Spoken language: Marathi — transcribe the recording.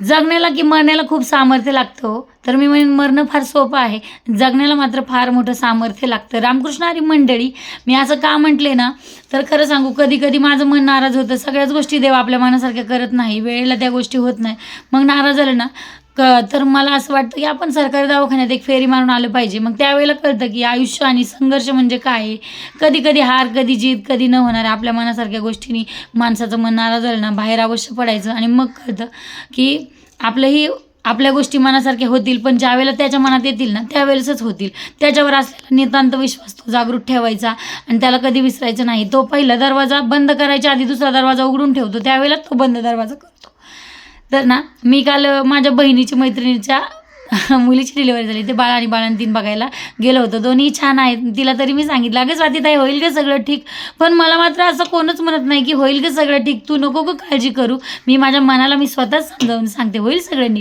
जगण्याला की मरण्याला खूप सामर्थ्य लागतं हो. तर मी म्हणेन मरणं फार सोपं आहे, जगण्याला मात्र फार मोठं सामर्थ्य लागतं. रामकृष्ण हरी मंडळी, मी असं का म्हटले ना, तर खरं सांगू, कधी कधी माझं मन नाराज होतं. सगळ्याच गोष्टी देव आपल्या मनासारख्या करत नाही, वेळेला त्या गोष्टी होत नाही. मग नाराज झालं ना तर मला असं वाटतं की आपण सरकारी दवाखान्यात एक फेरी मारून आलं पाहिजे. मग त्यावेळेला कळतं की आयुष्य आणि संघर्ष म्हणजे काय आहे. कधी कधी हार, कधी जीत, कधी न होणार आपल्या मनासारख्या गोष्टींनी माणसाचं मन नाराज झालं ना, बाहेर अवश्य पडायचं. आणि मग कळतं की आपलंही आपल्या गोष्टी मनासारख्या होतील, पण ज्यावेळेला त्याच्या मनात येतील ना त्यावेळेसच होतील. त्याच्यावर असलेला नितांत विश्वास तो जागृत ठेवायचा आणि त्याला कधी विसरायचं नाही. तो पहिला दरवाजा बंद करायच्या आधी दुसरा दरवाजा उघडून ठेवतो, त्यावेळेला तो बंद दरवाजा करतो. तर ना, मी काल माझ्या बहिणीची मैत्रिणीच्या मुलीची डिलिव्हरी झाली, ते बाळ आणि बाळंतीण बघायला गेलो होतो. दोन्ही छान आहेत. तिला तरी मी सांगितलं, अगं स्वातीताई होईल का सगळं ठीक. पण मला मात्र असं कोणच म्हणत नाही की होईल का सगळं ठीक, तू नको का काळजी करू. मी माझ्या मनाला मी स्वतःच समजावून सांगते, होईल सगळं नीट.